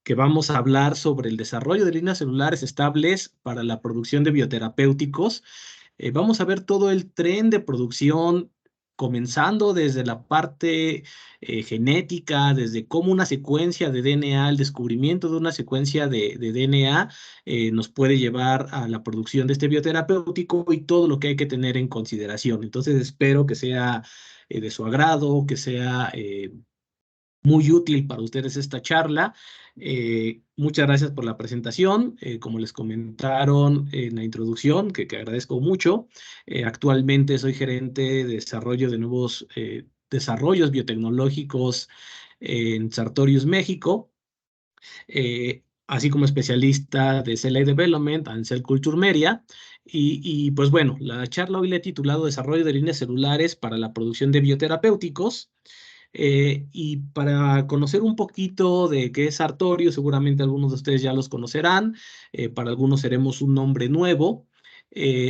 que vamos a hablar sobre el desarrollo de líneas celulares estables para la producción de bioterapéuticos. Vamos a ver todo el tren de producción, comenzando desde la parte genética, desde cómo una secuencia de DNA, el descubrimiento de una secuencia de DNA nos puede llevar a la producción de este bioterapéutico y todo lo que hay que tener en consideración. Entonces espero que sea de su agrado, que sea muy útil para ustedes esta charla. Muchas gracias por la presentación. Como les comentaron en la introducción, que agradezco mucho, actualmente soy gerente de desarrollo de nuevos desarrollos biotecnológicos en Sartorius, México, así como especialista de Cell Development and Cell Culture Media. Pues bueno, la charla hoy la he titulado Desarrollo de líneas celulares para la producción de bioterapéuticos. Y para conocer un poquito de qué es Sartorio, seguramente algunos de ustedes ya los conocerán, para algunos seremos un nombre nuevo.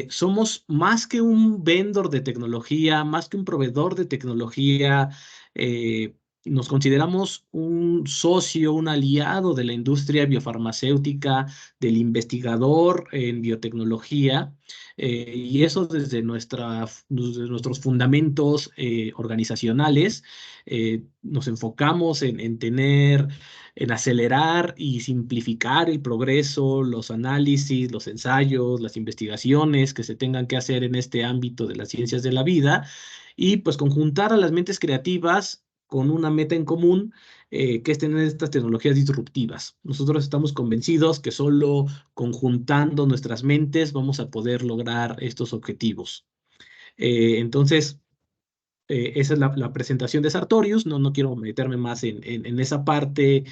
Somos más que un vendor de tecnología, más que un proveedor de tecnología, eh, nos consideramos un socio, un aliado de la industria biofarmacéutica, del investigador en biotecnología, y eso desde nuestros fundamentos organizacionales. Nos enfocamos en acelerar y simplificar el progreso, los análisis, los ensayos, las investigaciones que se tengan que hacer en este ámbito de las ciencias de la vida y pues conjuntar a las mentes creativas con una meta en común, que es tener estas tecnologías disruptivas. Nosotros estamos convencidos que solo conjuntando nuestras mentes vamos a poder lograr estos objetivos. Entonces, esa es la presentación de Sartorius. No quiero meterme más en esa parte,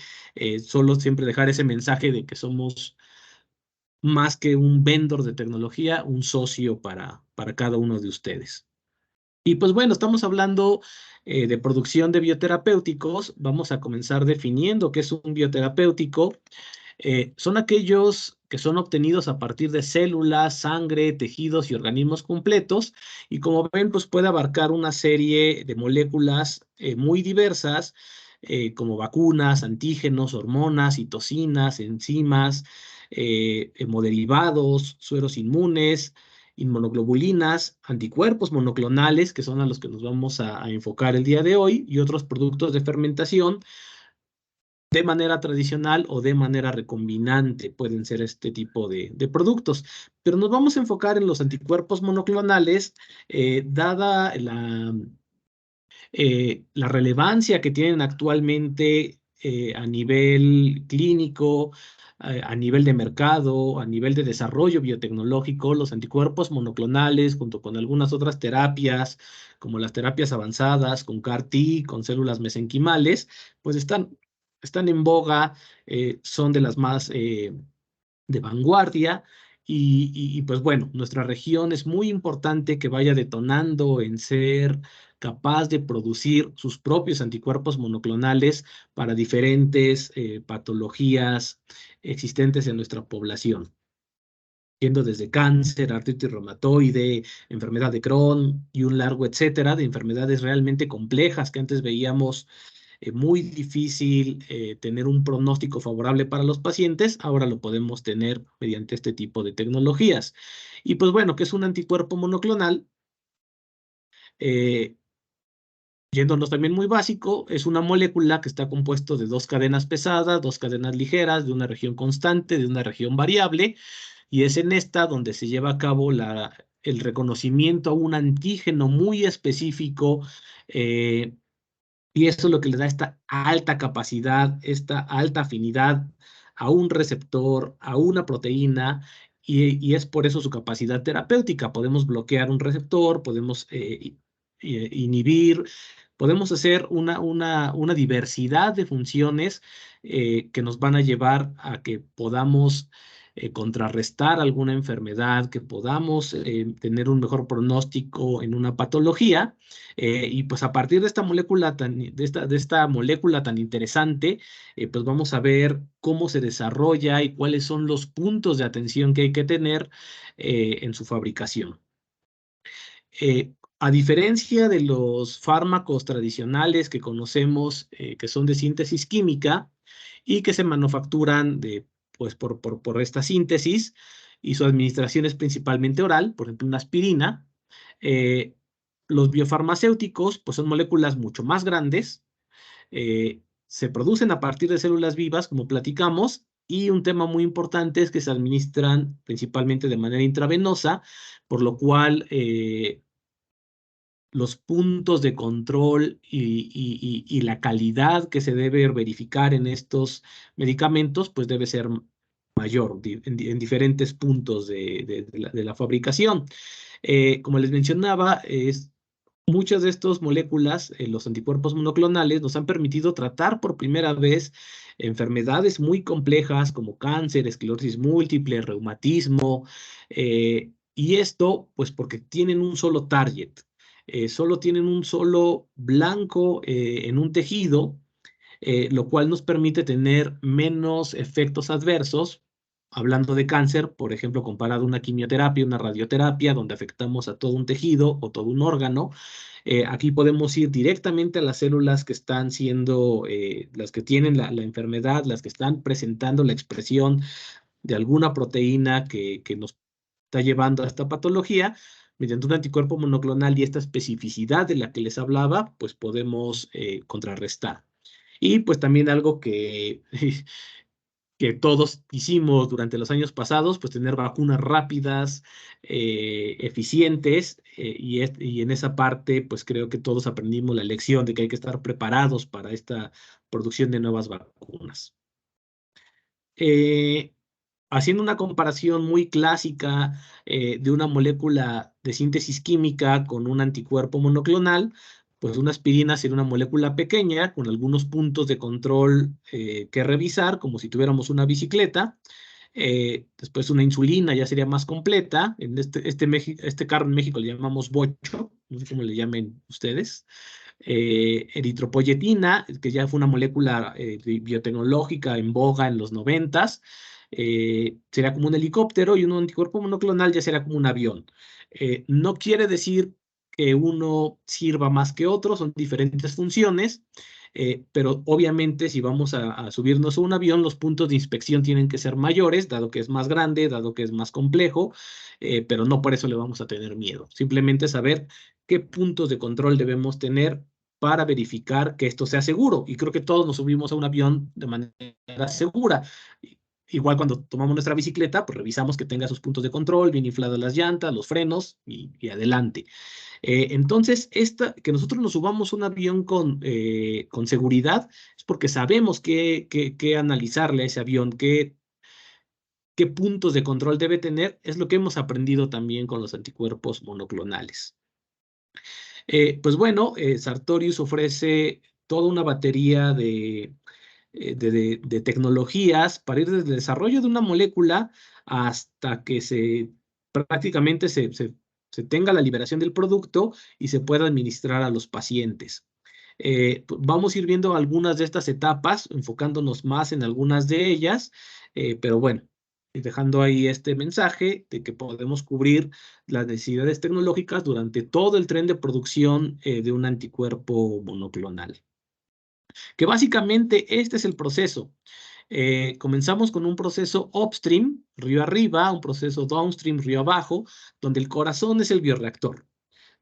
solo siempre dejar ese mensaje de que somos más que un vendor de tecnología, un socio para cada uno de ustedes. Y pues bueno, estamos hablando de producción de bioterapéuticos. Vamos a comenzar definiendo qué es un bioterapéutico. Son aquellos que son obtenidos a partir de células, sangre, tejidos y organismos completos. Y como ven, pues puede abarcar una serie de moléculas muy diversas, como vacunas, antígenos, hormonas, citocinas, enzimas, hemoderivados, sueros inmunes, inmunoglobulinas, anticuerpos monoclonales, que son a los que nos vamos a enfocar el día de hoy, y otros productos de fermentación de manera tradicional o de manera recombinante. Pueden ser este tipo de productos. Pero nos vamos a enfocar en los anticuerpos monoclonales, dada la relevancia que tienen actualmente a nivel clínico, a nivel de mercado, a nivel de desarrollo biotecnológico. Los anticuerpos monoclonales, junto con algunas otras terapias, como las terapias avanzadas, con CAR-T, con células mesenquimales, pues están en boga, son de las más de vanguardia. Pues bueno, nuestra región es muy importante que vaya detonando en ser capaz de producir sus propios anticuerpos monoclonales para diferentes patologías existentes en nuestra población, yendo desde cáncer, artritis reumatoide, enfermedad de Crohn y un largo etcétera de enfermedades realmente complejas que antes veíamos muy difícil tener un pronóstico favorable para los pacientes. Ahora lo podemos tener mediante este tipo de tecnologías. Y pues bueno, ¿qué es un anticuerpo monoclonal? Eh, Yéndonos también muy básico, es una molécula que está compuesto de dos cadenas pesadas, dos cadenas ligeras, de una región constante, de una región variable, y es en esta donde se lleva a cabo el reconocimiento a un antígeno muy específico, y eso es lo que le da esta alta capacidad, esta alta afinidad a un receptor, a una proteína, y es por eso su capacidad terapéutica. Podemos bloquear un receptor, podemos inhibir, podemos hacer una diversidad de funciones que nos van a llevar a que podamos contrarrestar alguna enfermedad, que podamos tener un mejor pronóstico en una patología. Y pues a partir de esta molécula de esta molécula tan interesante, pues vamos a ver cómo se desarrolla y cuáles son los puntos de atención que hay que tener en su fabricación. A diferencia de los fármacos tradicionales que conocemos, que son de síntesis química, y que se manufacturan pues, por esta síntesis, y su administración es principalmente oral, por ejemplo, una aspirina. Eh, los biofarmacéuticos pues, son moléculas mucho más grandes, se producen a partir de células vivas, como platicamos, y un tema muy importante es que se administran principalmente de manera intravenosa, por lo cual los puntos de control y la calidad que se debe verificar en estos medicamentos, pues debe ser mayor en diferentes puntos de la fabricación. Como les mencionaba, muchas de estas moléculas, los anticuerpos monoclonales, nos han permitido tratar por primera vez enfermedades muy complejas como cáncer, esclerosis múltiple, reumatismo, y esto pues porque tienen un solo target, solo tienen un solo blanco en un tejido, lo cual nos permite tener menos efectos adversos. Hablando de cáncer, por ejemplo, comparado a una quimioterapia, una radioterapia, donde afectamos a todo un tejido o todo un órgano, aquí podemos ir directamente a las células que están siendo, las que tienen la enfermedad, las que están presentando la expresión de alguna proteína que nos está llevando a esta patología. Mediante un anticuerpo monoclonal y esta especificidad de la que les hablaba, pues podemos contrarrestar. Y pues también algo que todos hicimos durante los años pasados, pues tener vacunas rápidas, eficientes, y en esa parte, pues creo que todos aprendimos la lección de que hay que estar preparados para esta producción de nuevas vacunas. Eh, Haciendo una comparación muy clásica de una molécula de síntesis química con un anticuerpo monoclonal, pues una aspirina sería una molécula pequeña con algunos puntos de control que revisar, como si tuviéramos una bicicleta. Después una insulina ya sería más completa. En este carro en México le llamamos bocho, no sé cómo le llamen ustedes. Eritropoyetina, que ya fue una molécula biotecnológica en boga en los 90s, sería como un helicóptero, y un anticuerpo monoclonal ya será como un avión. No quiere decir que uno sirva más que otro, son diferentes funciones, pero obviamente si vamos a subirnos a un avión, los puntos de inspección tienen que ser mayores, dado que es más grande, dado que es más complejo, pero no por eso le vamos a tener miedo. Simplemente saber qué puntos de control debemos tener para verificar que esto sea seguro. Y creo que todos nos subimos a un avión de manera segura. Igual cuando tomamos nuestra bicicleta, pues revisamos que tenga sus puntos de control, bien infladas las llantas, los frenos y adelante. Entonces, que nosotros nos subamos a un avión con seguridad es porque sabemos qué analizarle a ese avión, qué puntos de control debe tener. Es lo que hemos aprendido también con los anticuerpos monoclonales. Pues bueno, Sartorius ofrece toda una batería de tecnologías para ir desde el desarrollo de una molécula hasta que prácticamente se tenga la liberación del producto y se pueda administrar a los pacientes. Vamos a ir viendo algunas de estas etapas, enfocándonos más en algunas de ellas, pero bueno, y dejando ahí este mensaje de que podemos cubrir las necesidades tecnológicas durante todo el tren de producción de un anticuerpo monoclonal. Que básicamente este es el proceso. Comenzamos con un proceso upstream, río arriba, un proceso downstream, río abajo, donde el corazón es el bioreactor.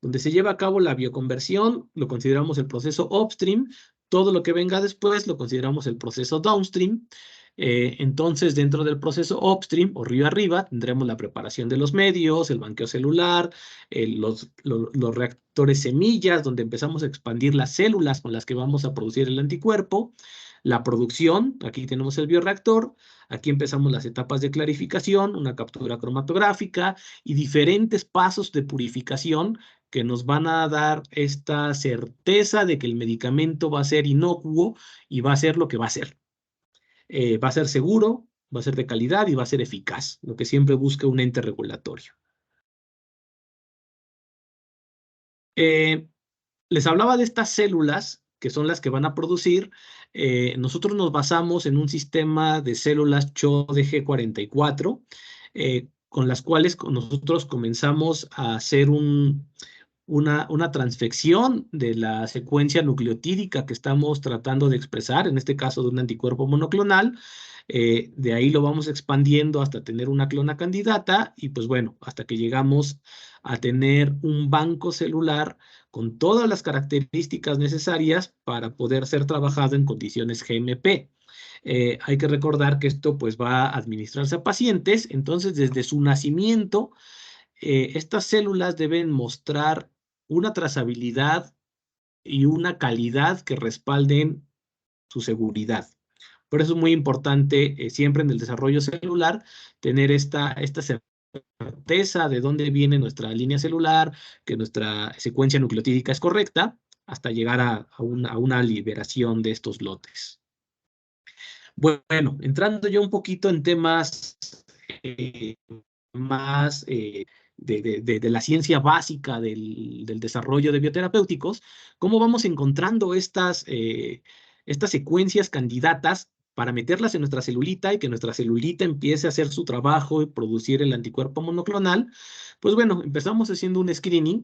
Donde se lleva a cabo la bioconversión, lo consideramos el proceso upstream. Todo lo que venga después lo consideramos el proceso downstream. Entonces, dentro del proceso upstream o río arriba, tendremos la preparación de los medios, el banqueo celular, los reactores semillas, donde empezamos a expandir las células con las que vamos a producir el anticuerpo. La producción, aquí tenemos el bioreactor, aquí empezamos las etapas de clarificación, una captura cromatográfica y diferentes pasos de purificación que nos van a dar esta certeza de que el medicamento va a ser inocuo y va a ser lo que va a ser. Va a ser seguro, va a ser de calidad y va a ser eficaz, lo que siempre busca un ente regulatorio. Eh, Les hablaba de estas células que son las que van a producir. Nosotros nos basamos en un sistema de células CHO-DG44, con las cuales nosotros comenzamos a hacer una transfección de la secuencia nucleotídica que estamos tratando de expresar, en este caso de un anticuerpo monoclonal. De ahí lo vamos expandiendo hasta tener una clona candidata y pues bueno, hasta que llegamos a tener un banco celular con todas las características necesarias para poder ser trabajado en condiciones GMP. Hay que recordar que esto pues va a administrarse a pacientes, entonces desde su nacimiento estas células deben mostrar una trazabilidad y una calidad que respalden su seguridad. Por eso es muy importante siempre en el desarrollo celular tener esta certeza de dónde viene nuestra línea celular, que nuestra secuencia nucleotídica es correcta, hasta llegar a una liberación de estos lotes. Bueno, entrando yo un poquito en temas más de la ciencia básica del desarrollo de bioterapéuticos, cómo vamos encontrando estas secuencias candidatas para meterlas en nuestra celulita y que nuestra celulita empiece a hacer su trabajo y producir el anticuerpo monoclonal. Pues bueno, empezamos haciendo un screening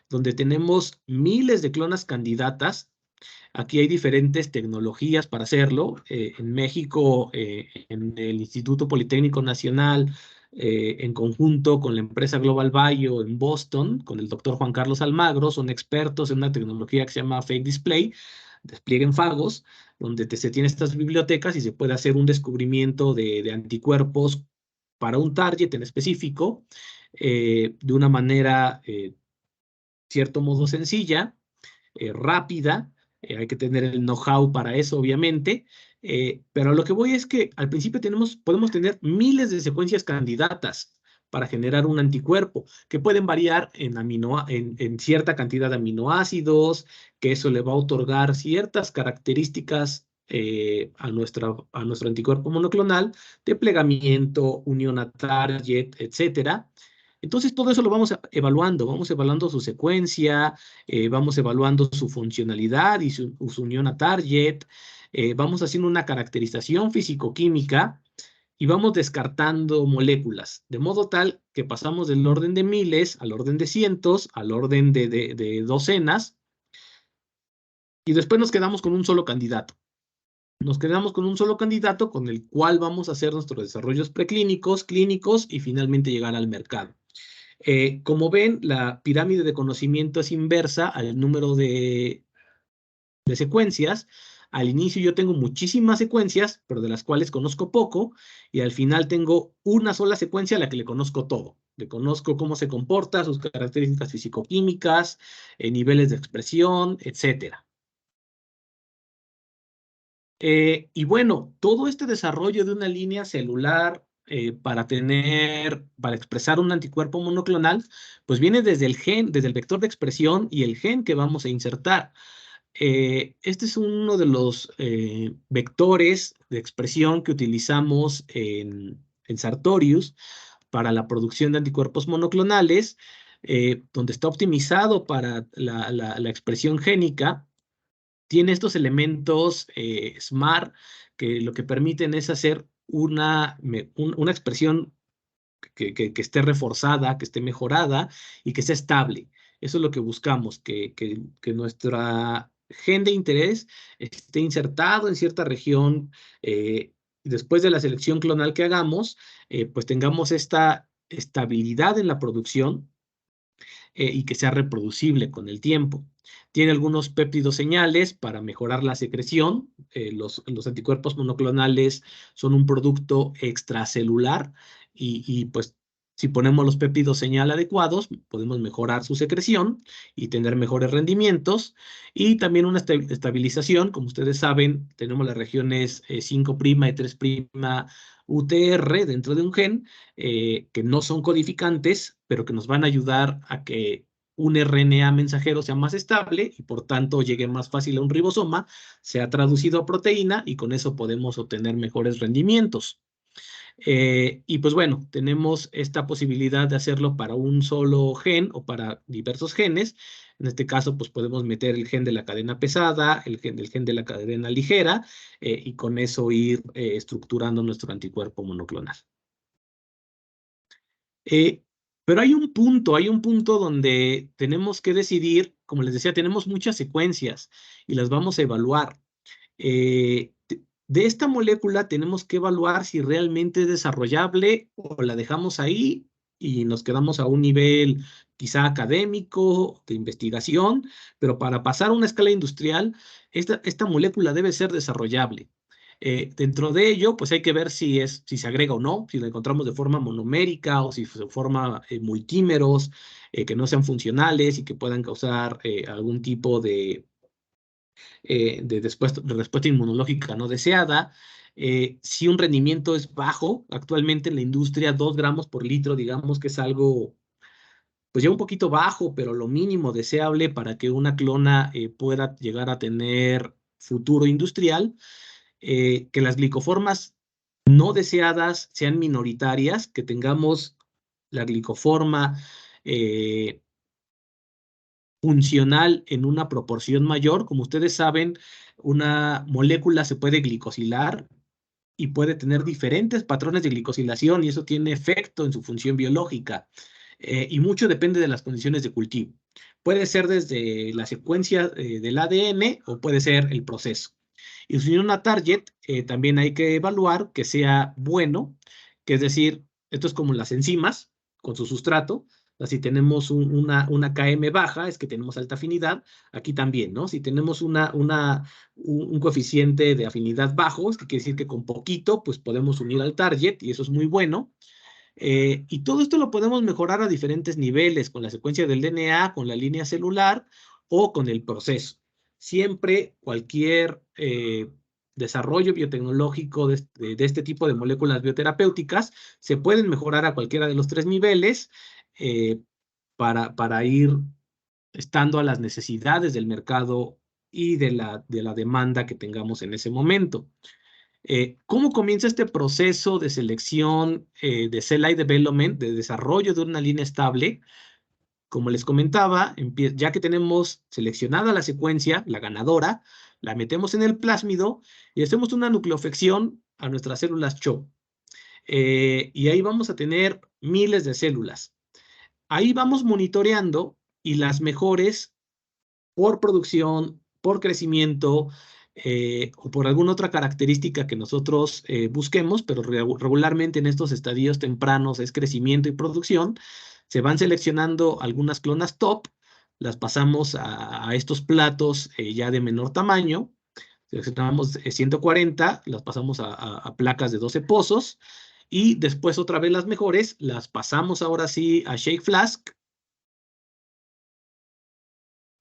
donde tenemos miles de clonas candidatas. Aquí hay diferentes tecnologías para hacerlo. En México, en el Instituto Politécnico Nacional, en conjunto con la empresa Global Bio en Boston, con el doctor Juan Carlos Almagro, son expertos en una tecnología que se llama Fake Display, despliegue en fagos, donde se tienen estas bibliotecas y se puede hacer un descubrimiento de anticuerpos para un target en específico, de una manera, cierto modo, sencilla, rápida. Hay que tener el know-how para eso, obviamente. Pero a lo que voy es que al principio podemos tener miles de secuencias candidatas para generar un anticuerpo, que pueden variar en cierta cantidad de aminoácidos, que eso le va a otorgar ciertas características a nuestro anticuerpo monoclonal, de plegamiento, unión a target, etcétera. Entonces, todo eso lo vamos evaluando su secuencia, vamos evaluando su funcionalidad y su unión a target, vamos haciendo una caracterización físico-química y vamos descartando moléculas, de modo tal que pasamos del orden de miles al orden de cientos, al orden de docenas, y después nos quedamos con un solo candidato. Nos quedamos con un solo candidato con el cual vamos a hacer nuestros desarrollos preclínicos, clínicos y finalmente llegar al mercado. Como ven, la pirámide de conocimiento es inversa al número de secuencias. Al inicio yo tengo muchísimas secuencias, pero de las cuales conozco poco, y al final tengo una sola secuencia a la que le conozco todo. Le conozco cómo se comporta, sus características físico-químicas, niveles de expresión, etcétera. Y bueno, todo este desarrollo de una línea celular para expresar un anticuerpo monoclonal, pues viene desde el gen, desde el vector de expresión y el gen que vamos a insertar. Este es uno de los vectores de expresión que utilizamos en Sartorius para la producción de anticuerpos monoclonales, donde está optimizado para la expresión génica. Tiene estos elementos SMART que lo que permiten es hacer una expresión que esté reforzada, que esté mejorada y que sea estable. Eso es lo que buscamos, que nuestra gen de interés esté insertado en cierta región. Después de la selección clonal que hagamos, pues tengamos esta estabilidad en la producción y que sea reproducible con el tiempo. Tiene algunos péptidos señales para mejorar la secreción. Los anticuerpos monoclonales son un producto extracelular y pues si ponemos los péptidos señal adecuados, podemos mejorar su secreción y tener mejores rendimientos. Y también una estabilización, como ustedes saben, tenemos las regiones 5' y 3' UTR dentro de un gen, que no son codificantes, pero que nos van a ayudar a que un RNA mensajero sea más estable y por tanto llegue más fácil a un ribosoma, sea traducido a proteína y con eso podemos obtener mejores rendimientos. Y pues bueno, tenemos esta posibilidad de hacerlo para un solo gen o para diversos genes. En este caso, pues podemos meter el gen de la cadena pesada, el gen de la cadena ligera, y con eso ir estructurando nuestro anticuerpo monoclonal. Pero hay un punto donde tenemos que decidir, como les decía, tenemos muchas secuencias y las vamos a evaluar. De esta molécula tenemos que evaluar si realmente es desarrollable o la dejamos ahí y nos quedamos a un nivel quizá académico, de investigación, pero para pasar a una escala industrial, esta molécula debe ser desarrollable. Dentro de ello, pues hay que ver si se agrega o no, si la encontramos de forma monomérica o si se forma multímeros que no sean funcionales y que puedan causar algún tipo de respuesta inmunológica no deseada. Si un rendimiento es bajo, actualmente en la industria 2 gramos por litro, digamos que es algo, pues ya un poquito bajo, pero lo mínimo deseable para que una clona pueda llegar a tener futuro industrial. Que las glicoformas no deseadas sean minoritarias, que tengamos la glicoforma eh, funcional en una proporción mayor. Como ustedes saben, una molécula se puede glicosilar y puede tener diferentes patrones de glicosilación y eso tiene efecto en su función biológica. Y mucho depende de las condiciones de cultivo. Puede ser desde la secuencia del ADN o puede ser el proceso. Y si una target, también hay que evaluar que sea bueno, que es decir, esto es como las enzimas con su sustrato. Si tenemos una KM baja, es que tenemos alta afinidad. Aquí también, ¿no? Si tenemos un coeficiente de afinidad bajo, es que quiere decir que con poquito, pues podemos unir al target y eso es muy bueno. Y todo esto lo podemos mejorar a diferentes niveles, con la secuencia del DNA, con la línea celular o con el proceso. Siempre cualquier desarrollo biotecnológico de este tipo de moléculas bioterapéuticas se pueden mejorar a cualquiera de los 3 niveles eh, para ir estando a las necesidades del mercado y de la demanda que tengamos en ese momento. ¿Cómo comienza este proceso de selección de Cell Line Development, de desarrollo de una línea estable? Como les comentaba, ya que tenemos seleccionada la secuencia, la ganadora, la metemos en el plásmido y hacemos una nucleofección a nuestras células CHO. Y ahí vamos a tener miles de células. Ahí vamos monitoreando y las mejores por producción, por crecimiento o por alguna otra característica que nosotros busquemos, pero regularmente en estos estadios tempranos es crecimiento y producción, se van seleccionando algunas clonas top, las pasamos a estos platos ya de menor tamaño, seleccionamos 140, las pasamos a placas de 12 pozos y después otra vez las mejores, las pasamos ahora sí a Shake Flask.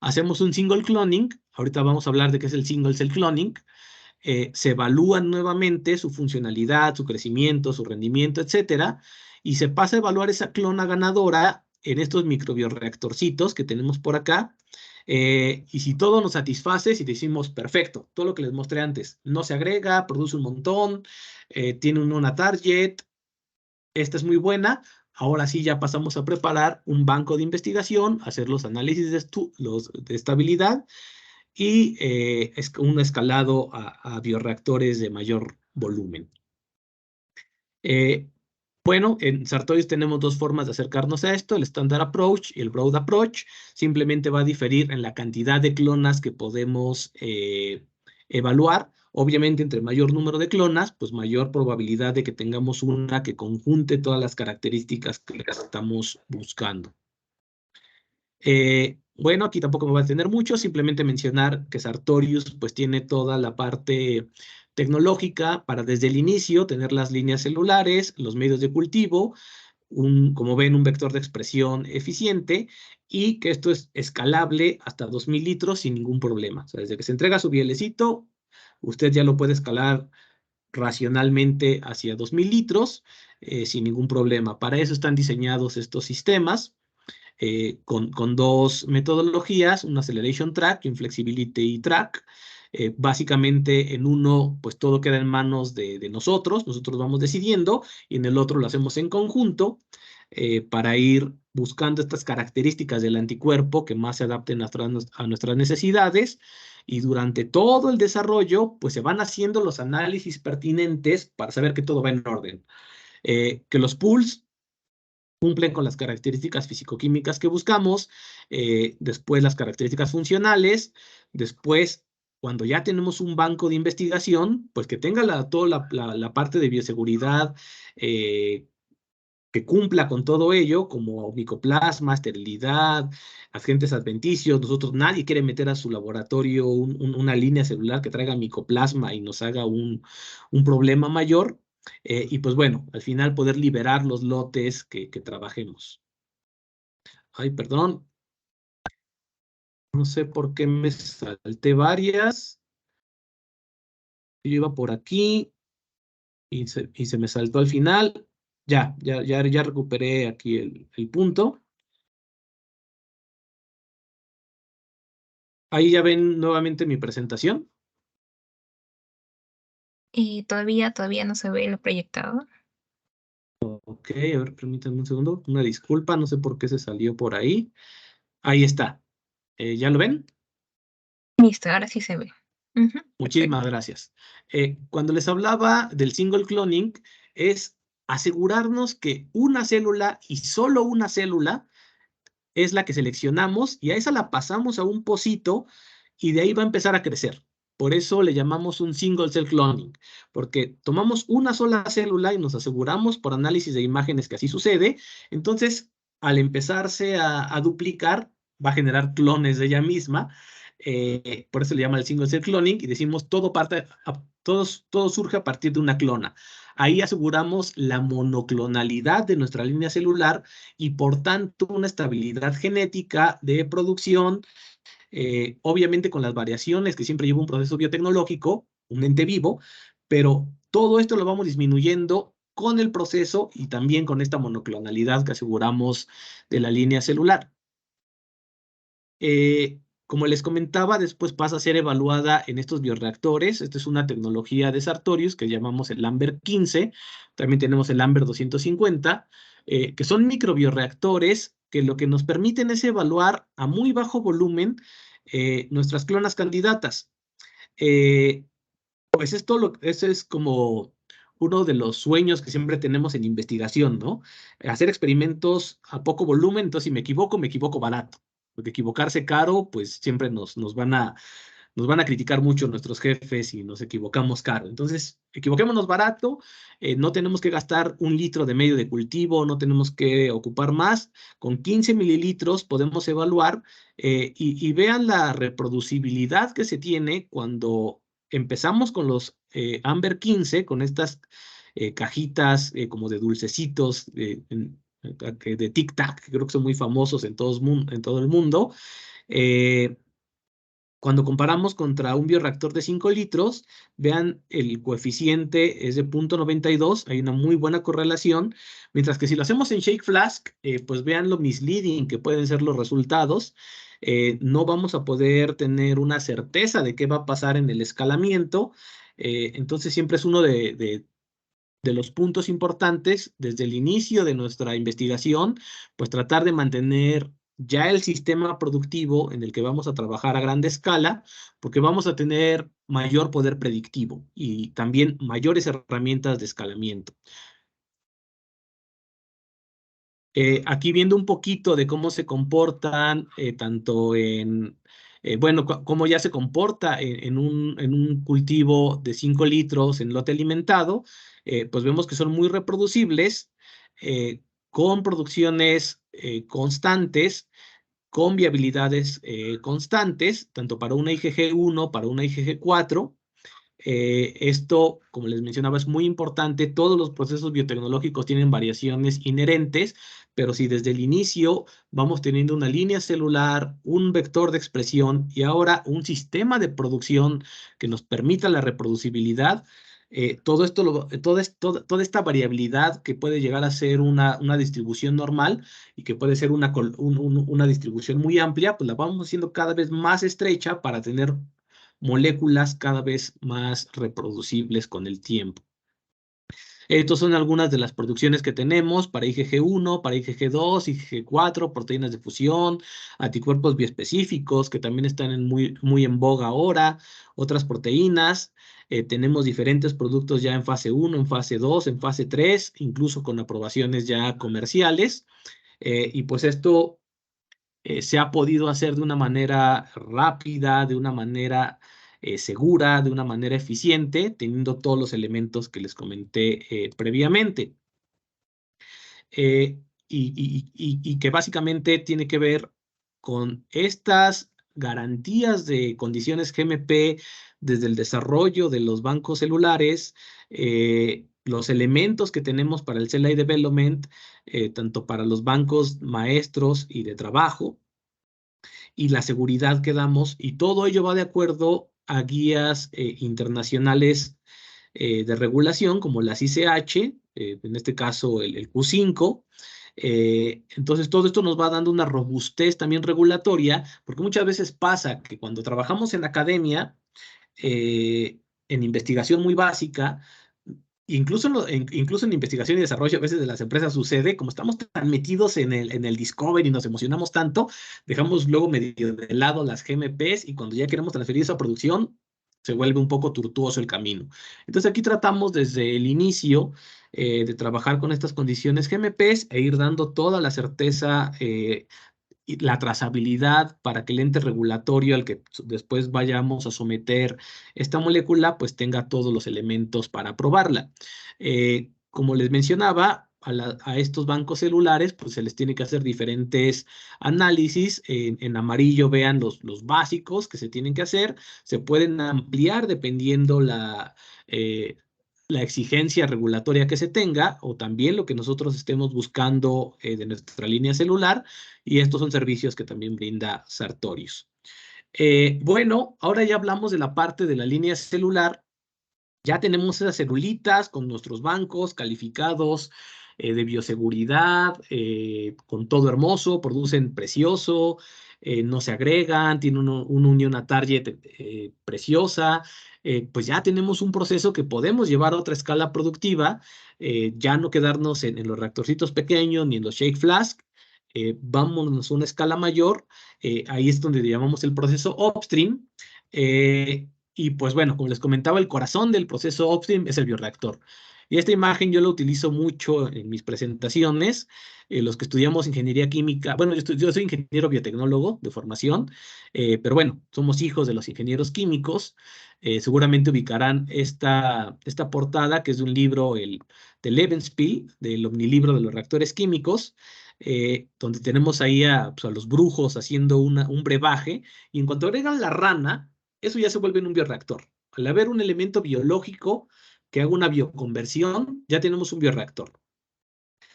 Hacemos un single cloning, ahorita vamos a hablar de qué es el single cell cloning, se evalúan nuevamente su funcionalidad, su crecimiento, su rendimiento, etcétera, y se pasa a evaluar esa clona ganadora en estos microbioreactorcitos que tenemos por acá, y si todo nos satisface, si decimos perfecto, todo lo que les mostré antes, no se agrega, produce un montón, tiene una target, esta es muy buena. Ahora sí ya pasamos a preparar un banco de investigación, hacer los análisis de estabilidad y es un escalado a bioreactores de mayor volumen. Eh, bueno, en Sartorius tenemos dos formas de acercarnos a esto, el Standard Approach y el Broad Approach. Simplemente va a diferir en la cantidad de clonas que podemos evaluar. Obviamente, entre mayor número de clonas, pues mayor probabilidad de que tengamos una que conjunte todas las características que estamos buscando. Bueno, aquí tampoco me va a tener mucho, simplemente mencionar que Sartorius pues tiene toda la parte tecnológica para desde el inicio tener las líneas celulares, los medios de cultivo, como ven, un vector de expresión eficiente y que esto es escalable hasta 2000 litros sin ningún problema. O sea, desde que se entrega su bielecito, usted ya lo puede escalar racionalmente hacia 2000 litros sin ningún problema. Para eso están diseñados estos sistemas con dos metodologías, un Acceleration Track y un Flexibility Track. Básicamente en uno, pues todo queda en manos de nosotros vamos decidiendo, y en el otro lo hacemos en conjunto para ir buscando estas características del anticuerpo que más se adapten a nuestras necesidades. Y durante todo el desarrollo, pues se van haciendo los análisis pertinentes para saber que todo va en orden. Que los pools cumplen con las características fisicoquímicas que buscamos, después las características funcionales, después, cuando ya tenemos un banco de investigación, pues que tenga toda la parte de bioseguridad, que cumpla con todo ello, como micoplasma, esterilidad, agentes adventicios. Nosotros, nadie quiere meter a su laboratorio una línea celular que traiga micoplasma y nos haga un problema mayor. Y pues bueno, al final poder liberar los lotes que trabajemos. Ay, perdón, no sé por qué me salté varias. Yo iba por aquí y se me saltó al final. Ya recuperé aquí el punto. Ahí ya ven nuevamente mi presentación. Y todavía no se ve lo proyectado. Ok, a ver, permítanme un segundo. Una disculpa, no sé por qué se salió por ahí. Ahí está. ¿Ya lo ven? Listo, ahora sí se ve. Ujú, Muchísimas perfecto. gracias. Cuando les hablaba del single cloning, es asegurarnos que una célula y solo una célula es la que seleccionamos y a esa la pasamos a un pocito y de ahí va a empezar a crecer. Por eso le llamamos un single cell cloning, porque tomamos una sola célula y nos aseguramos por análisis de imágenes que así sucede. Entonces, al empezarse a duplicar, va a generar clones de ella misma. Por eso le llama el single cell cloning y decimos todo surge a partir de una clona. Ahí aseguramos la monoclonalidad de nuestra línea celular y por tanto una estabilidad genética de producción, obviamente con las variaciones que siempre lleva un proceso biotecnológico, un ente vivo, pero todo esto lo vamos disminuyendo con el proceso y también con esta monoclonalidad que aseguramos de la línea celular. Como les comentaba, después pasa a ser evaluada en estos bioreactores. Esta es una tecnología de Sartorius que llamamos el Lambert 15. También tenemos el Lambert 250, que son microbioreactores que lo que nos permiten es evaluar a muy bajo volumen nuestras clonas candidatas. Eh, pues ese es como uno de los sueños que siempre tenemos en investigación, ¿no? Hacer experimentos a poco volumen, entonces si me equivoco barato, porque equivocarse caro, pues siempre nos van a criticar mucho nuestros jefes si nos equivocamos caro. Entonces, equivoquémonos barato, no tenemos que gastar 1 litro de medio de cultivo, no tenemos que ocupar más. Con 15 mililitros podemos evaluar y vean la reproducibilidad que se tiene cuando empezamos con los Amber 15, con estas cajitas como de dulcecitos de Tic Tac, que creo que son muy famosos en todo el mundo. Eh, Cuando comparamos contra un bioreactor de 5 litros, vean el coeficiente es de 0,92, hay una muy buena correlación, mientras que si lo hacemos en Shake Flask, pues vean lo misleading que pueden ser los resultados. No vamos a poder tener una certeza de qué va a pasar en el escalamiento, entonces siempre es uno de los puntos importantes desde el inicio de nuestra investigación, pues tratar de mantener ya el sistema productivo en el que vamos a trabajar a gran escala, porque vamos a tener mayor poder predictivo y también mayores herramientas de escalamiento. Aquí viendo un poquito de cómo se comportan, tanto bueno, cómo ya se comporta en un cultivo de 5 litros en lote alimentado, pues vemos que son muy reproducibles, con producciones constantes, con viabilidades constantes, tanto para una IgG1, para una IgG4. Esto, como les mencionaba, es muy importante. Todos los procesos biotecnológicos tienen variaciones inherentes, pero si desde el inicio vamos teniendo una línea celular, un vector de expresión y ahora un sistema de producción que nos permita la reproducibilidad, todo esto, toda esta variabilidad que puede llegar a ser una distribución normal y que puede ser una distribución muy amplia, pues la vamos haciendo cada vez más estrecha para tener moléculas cada vez más reproducibles con el tiempo. Estas son algunas de las producciones que tenemos para IgG1, para IgG2, IgG4, proteínas de fusión, anticuerpos bioespecíficos que también están muy en boga ahora, otras proteínas. Tenemos diferentes productos ya en fase 1, en fase 2, en fase 3, incluso con aprobaciones ya comerciales. Y pues esto se ha podido hacer de una manera rápida, de una manera segura, de una manera eficiente, teniendo todos los elementos que les comenté previamente. Eh, y que básicamente tiene que ver con estas garantías de condiciones GMP desde el desarrollo de los bancos celulares, los elementos que tenemos para el CLI Development, tanto para los bancos maestros y de trabajo, y la seguridad que damos, y todo ello va de acuerdo a guías internacionales de regulación, como las ICH, en este caso el Q5. Entonces, todo esto nos va dando una robustez también regulatoria, porque muchas veces pasa que cuando trabajamos en academia, en investigación muy básica, incluso en investigación y desarrollo a veces de las empresas sucede, como estamos tan metidos en el discovery y nos emocionamos tanto, dejamos luego medio de lado las GMPs y cuando ya queremos transferir eso a producción, se vuelve un poco tortuoso el camino. Entonces aquí tratamos desde el inicio de trabajar con estas condiciones GMPs e ir dando toda la certeza y la trazabilidad para que el ente regulatorio al que después vayamos a someter esta molécula, pues tenga todos los elementos para aprobarla. Como les mencionaba, a estos bancos celulares, pues se les tiene que hacer diferentes análisis. En amarillo vean los básicos que se tienen que hacer. Se pueden ampliar dependiendo la exigencia regulatoria que se tenga o también lo que nosotros estemos buscando de nuestra línea celular, y estos son servicios que también brinda Sartorius. Bueno, ahora ya hablamos de la parte de la línea celular. Ya tenemos esas celulitas con nuestros bancos calificados de bioseguridad, con todo hermoso, producen precioso, no se agregan, tienen una unión a target preciosa. Pues ya tenemos un proceso que podemos llevar a otra escala productiva, ya no quedarnos en los reactorcitos pequeños ni en los shake flask. Vámonos a una escala mayor, ahí es donde llamamos el proceso upstream. Y pues bueno, como les comentaba, el corazón del proceso upstream es el bioreactor. Y esta imagen yo la utilizo mucho en mis presentaciones. Los que estudiamos ingeniería química, bueno, yo soy ingeniero biotecnólogo de formación, pero bueno, somos hijos de los ingenieros químicos. Seguramente ubicarán esta portada, que es de un libro, el de Levenspiel, del omnilibro de los reactores químicos, donde tenemos ahí pues, a los brujos haciendo un brebaje, y en cuanto agregan la rana, eso ya se vuelve en un bioreactor. Al haber un elemento biológico que haga una bioconversión, ya tenemos un bioreactor.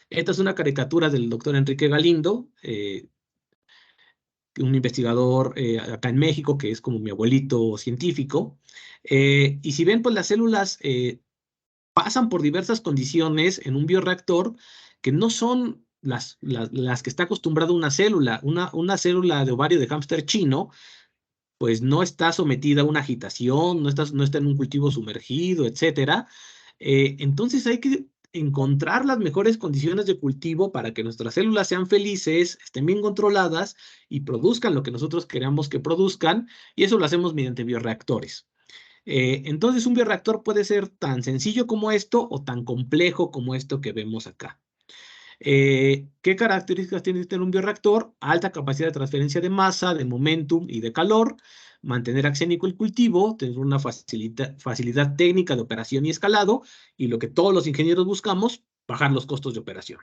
Esta es una caricatura del doctor Enrique Galindo, un investigador acá en México, que es como mi abuelito científico. Y si ven, pues las células pasan por diversas condiciones en un bioreactor que no son las que está acostumbrada una célula. Una célula de ovario de hámster chino pues no está sometida a una agitación, no está en un cultivo sumergido, etcétera. Entonces hay que encontrar las mejores condiciones de cultivo para que nuestras células sean felices, estén bien controladas y produzcan lo que nosotros queramos que produzcan, y eso lo hacemos mediante bioreactores. Entonces un bioreactor puede ser tan sencillo como esto o tan complejo como esto que vemos acá. ¿Qué características tiene que tener un bioreactor? Alta capacidad de transferencia de masa, de momentum y de calor, mantener axénico el cultivo, tener una facilidad técnica de operación y escalado, y lo que todos los ingenieros buscamos, bajar los costos de operación.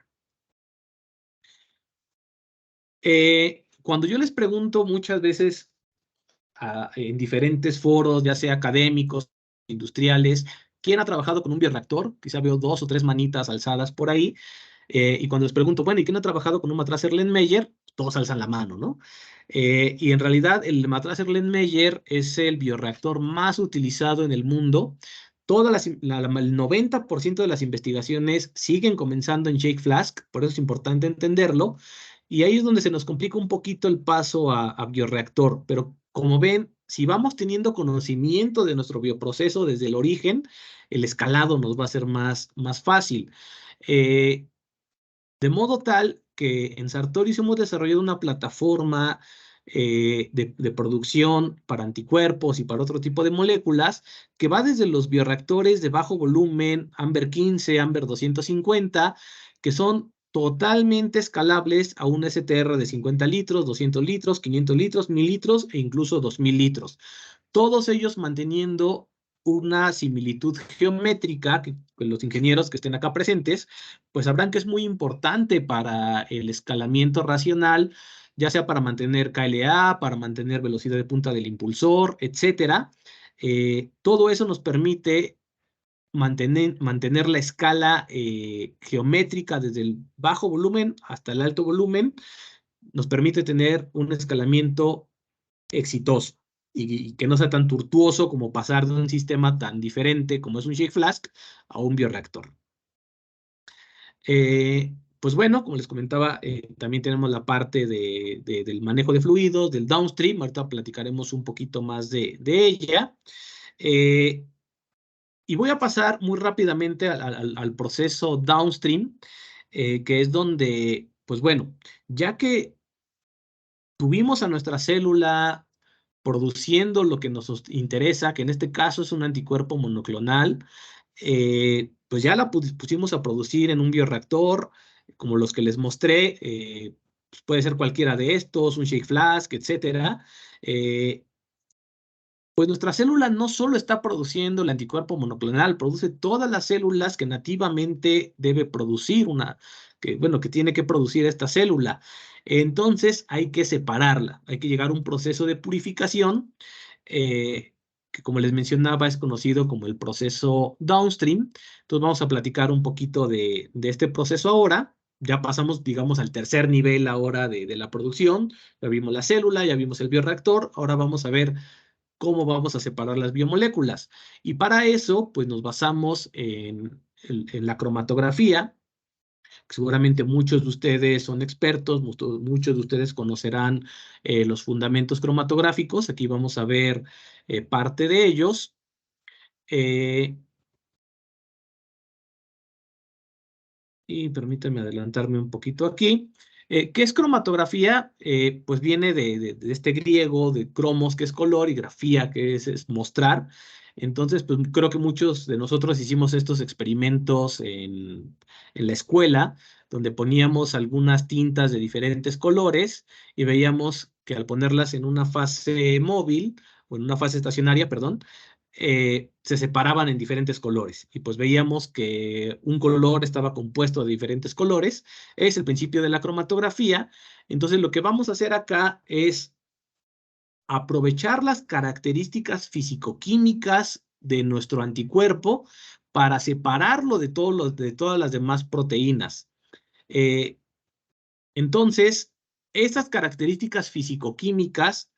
Cuando yo les pregunto muchas veces en diferentes foros, ya sea académicos, industriales, ¿quién ha trabajado con un bioreactor? Quizá veo 2 o 3 manitas alzadas por ahí. Y cuando les pregunto, bueno, ¿y quién ha trabajado con un matraz Erlenmeyer? Todos alzan la mano, ¿no? Y en realidad el matraz Erlenmeyer es el bioreactor más utilizado en el mundo. El 90% de las investigaciones siguen comenzando en Shake Flask, por eso es importante entenderlo. Y ahí es donde se nos complica un poquito el paso a bioreactor. Pero como ven, si vamos teniendo conocimiento de nuestro bioproceso desde el origen, el escalado nos va a ser más fácil. De modo tal que en Sartorius hemos desarrollado una plataforma de producción para anticuerpos y para otro tipo de moléculas, que va desde los bioreactores de bajo volumen, Amber 15, Amber 250, que son totalmente escalables a un STR de 50 litros, 200 litros, 500 litros, 1000 litros e incluso 2000 litros. Todos ellos manteniendo una similitud geométrica que los ingenieros que estén acá presentes, pues sabrán que es muy importante para el escalamiento racional, ya sea para mantener KLA, para mantener velocidad de punta del impulsor, etcétera. Todo eso nos permite mantener la escala geométrica desde el bajo volumen hasta el alto volumen, nos permite tener un escalamiento exitoso y que no sea tan tortuoso como pasar de un sistema tan diferente como es un shake flask a un bioreactor. Pues bueno, como les comentaba, también tenemos la parte del manejo de fluidos, del downstream. Ahorita platicaremos un poquito más de ella. Y voy a pasar muy rápidamente al proceso downstream, que es donde, pues bueno, ya que tuvimos a nuestra célula produciendo lo que nos interesa, que en este caso es un anticuerpo monoclonal, pues ya la pusimos a producir en un bioreactor, como los que les mostré, pues puede ser cualquiera de estos, un shake flask, etcétera. Pues nuestra célula no solo está produciendo el anticuerpo monoclonal, produce todas las células que nativamente debe producir que tiene que producir esta célula. Entonces hay que separarla, hay que llegar a un proceso de purificación, que como les mencionaba es conocido como el proceso downstream. Entonces vamos a platicar un poquito de este proceso ahora. Ya pasamos, digamos, al tercer nivel ahora de la producción. Ya vimos la célula, ya vimos el bioreactor. Ahora vamos a ver cómo vamos a separar las biomoléculas. Y para eso, pues nos basamos en la cromatografía. Seguramente muchos de ustedes son expertos, muchos de ustedes conocerán los fundamentos cromatográficos. Aquí vamos a ver parte de ellos. Y permítanme adelantarme un poquito aquí. ¿Qué es cromatografía? Pues viene de este griego, de cromos, que es color, y grafía, que es mostrar. Entonces, pues creo que muchos de nosotros hicimos estos experimentos en la escuela, donde poníamos algunas tintas de diferentes colores y veíamos que al ponerlas en una fase móvil, o en una fase estacionaria, perdón, se separaban en diferentes colores y pues veíamos que un color estaba compuesto de diferentes colores. Es el principio de la cromatografía. Entonces lo que vamos a hacer acá es aprovechar las características fisicoquímicas de nuestro anticuerpo para separarlo de todas las demás proteínas. Eh, entonces, estas características fisicoquímicas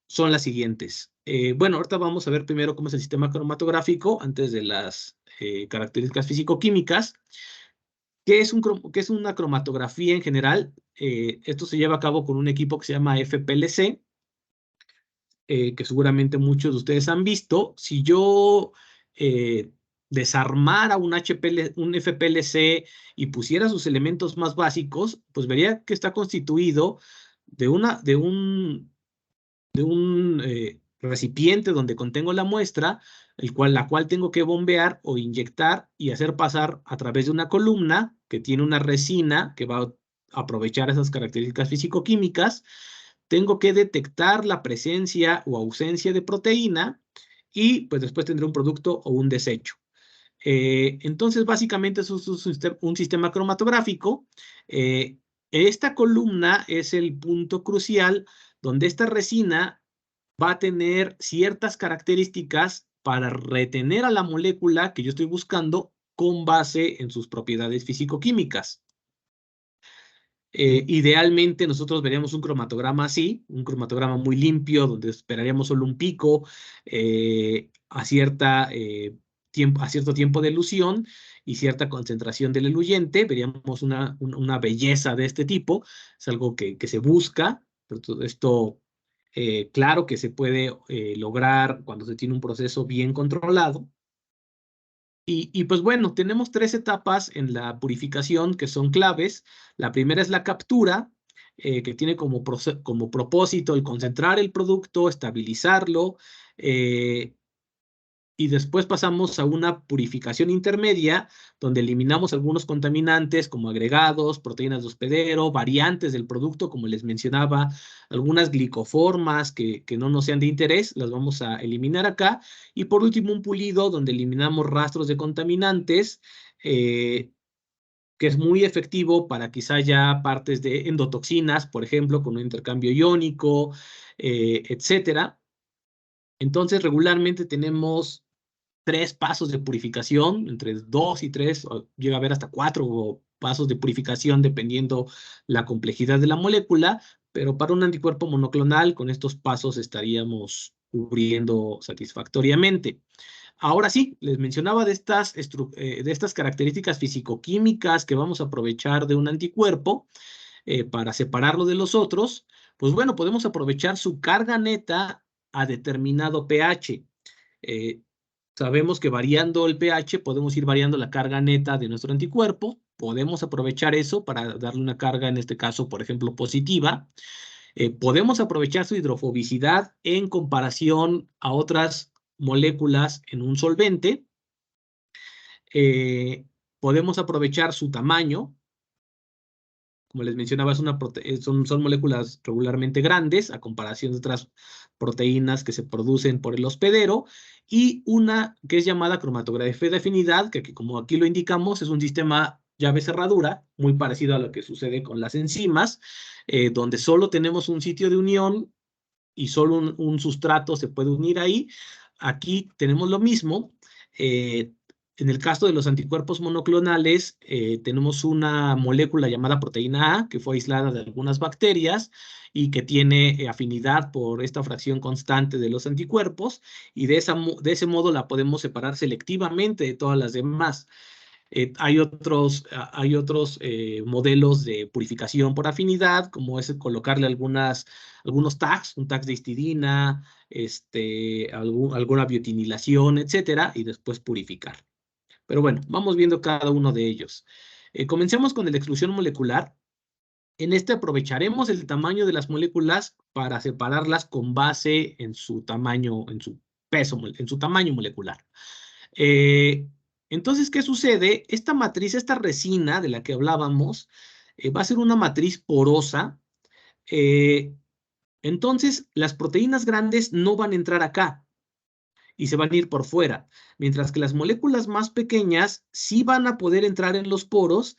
son las siguientes. Bueno, ahorita vamos a ver primero cómo es el sistema cromatográfico antes de las características físico-químicas. ¿Qué es una cromatografía en general? Esto se lleva a cabo con un equipo que se llama FPLC, que seguramente muchos de ustedes han visto. Si yo desarmara un FPLC y pusiera sus elementos más básicos, pues vería que está constituido de un recipiente donde contengo la muestra, la cual tengo que bombear o inyectar y hacer pasar a través de una columna que tiene una resina que va a aprovechar esas características físico-químicas. Tengo que detectar la presencia o ausencia de proteína y pues después tendré un producto o un desecho. Entonces, básicamente es un sistema cromatográfico. Esta columna es el punto crucial donde esta resina va a tener ciertas características para retener a la molécula que yo estoy buscando con base en sus propiedades físico-químicas. Idealmente nosotros veríamos un cromatograma así, un cromatograma muy limpio, donde esperaríamos solo un pico a cierto tiempo de elusión y cierta concentración del eluyente. Veríamos una belleza de este tipo, es algo que se busca, pero todo esto, claro que se puede lograr cuando se tiene un proceso bien controlado. Y pues bueno, tenemos tres etapas en la purificación que son claves. La primera es la captura. que tiene como propósito el concentrar el producto, estabilizarlo, y después pasamos a una purificación intermedia, donde eliminamos algunos contaminantes como agregados, proteínas de hospedero, variantes del producto, como les mencionaba, algunas glicoformas que no nos sean de interés, las vamos a eliminar acá. Y por último, un pulido donde eliminamos rastros de contaminantes, que es muy efectivo para quizá ya partes de endotoxinas, por ejemplo, con un intercambio iónico, etcétera. Entonces, regularmente tenemos 3 pasos de purificación, entre 2 y 3, o llega a haber hasta 4 pasos de purificación dependiendo la complejidad de la molécula, pero para un anticuerpo monoclonal con estos pasos estaríamos cubriendo satisfactoriamente. Ahora sí, les mencionaba de estas características fisicoquímicas que vamos a aprovechar de un anticuerpo para separarlo de los otros. Pues bueno, podemos aprovechar su carga neta a determinado pH. Eh, Sabemos que variando el pH podemos ir variando la carga neta de nuestro anticuerpo. Podemos aprovechar eso para darle una carga, en este caso, por ejemplo, positiva. Podemos aprovechar su hidrofobicidad en comparación a otras moléculas en un solvente. Podemos aprovechar su tamaño. Como les mencionaba, son moléculas regularmente grandes a comparación de otras proteínas que se producen por el hospedero, y una que es llamada cromatografía de afinidad, que como aquí lo indicamos, es un sistema llave-cerradura, muy parecido a lo que sucede con las enzimas, donde solo tenemos un sitio de unión y solo un sustrato se puede unir ahí. Aquí tenemos lo mismo. En el caso de los anticuerpos monoclonales, tenemos una molécula llamada proteína A, que fue aislada de algunas bacterias y que tiene afinidad por esta fracción constante de los anticuerpos, y de ese modo la podemos separar selectivamente de todas las demás. Hay otros modelos de purificación por afinidad, como es colocarle algunos tags, un tag de histidina, alguna biotinilación, etcétera, y después purificar. Pero bueno, vamos viendo cada uno de ellos. Comencemos con la exclusión molecular. En este aprovecharemos el tamaño de las moléculas para separarlas con base en su tamaño, en su peso, en su tamaño molecular. Entonces, ¿qué sucede? Esta matriz, esta resina de la que hablábamos, va a ser una matriz porosa. Entonces, las proteínas grandes no van a entrar acá y se van a ir por fuera, mientras que las moléculas más pequeñas sí van a poder entrar en los poros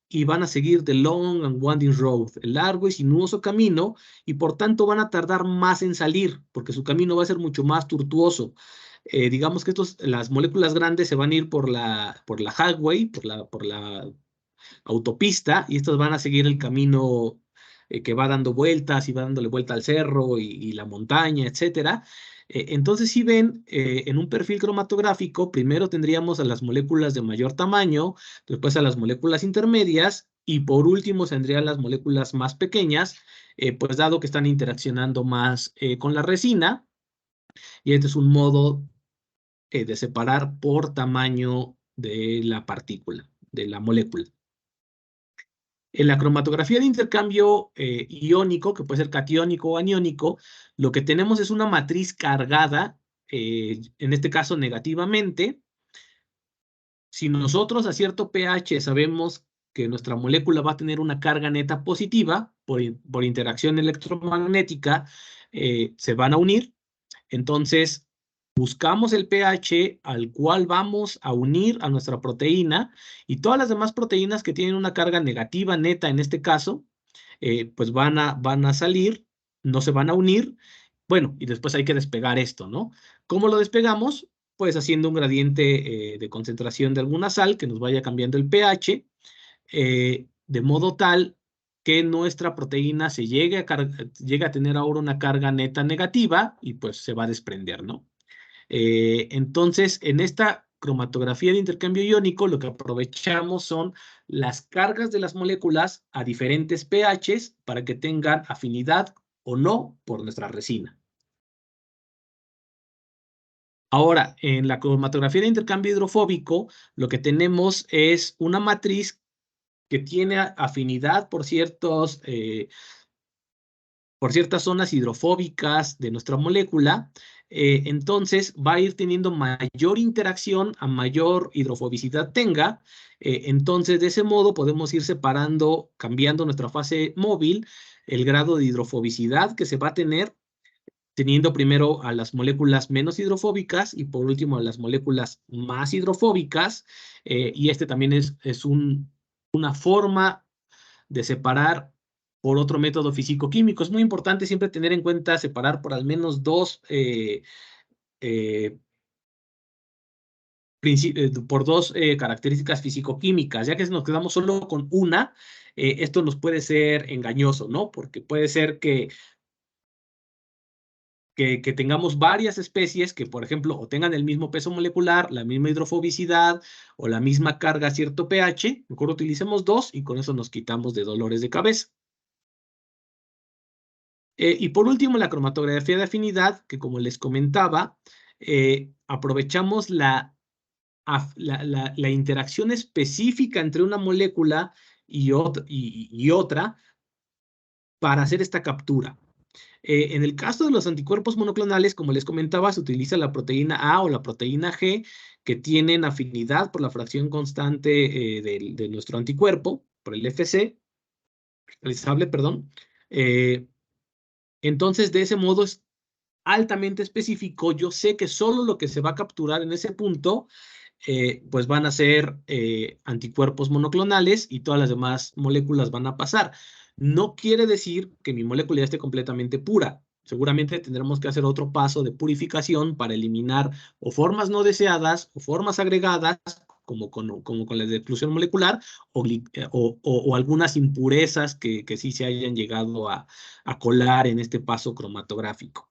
y van a seguir the long and winding road, el largo y sinuoso camino, y por tanto van a tardar más en salir, porque su camino va a ser mucho más tortuoso. Digamos que las moléculas grandes se van a ir por la highway, por la autopista, y estas van a seguir el camino que va dando vueltas y va dándole vuelta al cerro y la montaña, etcétera. Entonces, si ven, en un perfil cromatográfico, primero tendríamos a las moléculas de mayor tamaño, después a las moléculas intermedias, y por último tendrían las moléculas más pequeñas, pues dado que están interaccionando más con la resina, y este es un modo de separar por tamaño de la partícula, de la molécula. En la cromatografía de intercambio iónico, que puede ser catiónico o aniónico, lo que tenemos es una matriz cargada, en este caso negativamente. Si nosotros a cierto pH sabemos que nuestra molécula va a tener una carga neta positiva por interacción electromagnética, se van a unir. Entonces, buscamos el pH al cual vamos a unir a nuestra proteína, y todas las demás proteínas que tienen una carga negativa neta, en este caso, pues van a salir, no se van a unir. Bueno, y después hay que despegar esto, ¿no? ¿Cómo lo despegamos? Pues haciendo un gradiente de concentración de alguna sal que nos vaya cambiando el pH, de modo tal que nuestra proteína llegue a tener ahora una carga neta negativa y pues se va a desprender, ¿no? Entonces, en esta cromatografía de intercambio iónico, lo que aprovechamos son las cargas de las moléculas a diferentes pHs para que tengan afinidad o no por nuestra resina. Ahora, en la cromatografía de intercambio hidrofóbico, lo que tenemos es una matriz que tiene afinidad por ciertos por ciertas zonas hidrofóbicas de nuestra molécula, entonces va a ir teniendo mayor interacción a mayor hidrofobicidad tenga. Entonces, de ese modo podemos ir separando, cambiando nuestra fase móvil, el grado de hidrofobicidad que se va a tener, teniendo primero a las moléculas menos hidrofóbicas y por último a las moléculas más hidrofóbicas. Y este también es una forma de separar por otro método físico-químico. Es muy importante siempre tener en cuenta separar por al menos eh, por dos características físico-químicas, ya que si nos quedamos solo con una, esto nos puede ser engañoso, ¿no? Porque puede ser que tengamos varias especies que, por ejemplo, o tengan el mismo peso molecular, la misma hidrofobicidad o la misma carga a cierto pH. Mejor utilicemos dos y con eso nos quitamos de dolores de cabeza. Y por último, la cromatografía de afinidad, que como les comentaba, aprovechamos la interacción específica entre una molécula y otra para hacer esta captura. En el caso de los anticuerpos monoclonales, como les comentaba, se utiliza la proteína A o la proteína G, que tienen afinidad por la fracción constante de nuestro anticuerpo, por el FC, realizable, perdón. Entonces, de ese modo es altamente específico. Yo sé que solo lo que se va a capturar en ese punto, pues van a ser anticuerpos monoclonales y todas las demás moléculas van a pasar. No quiere decir que mi molécula ya esté completamente pura. Seguramente tendremos que hacer otro paso de purificación para eliminar o formas no deseadas o formas agregadas, como con la de exclusión molecular, o algunas impurezas que sí se hayan llegado a colar en este paso cromatográfico.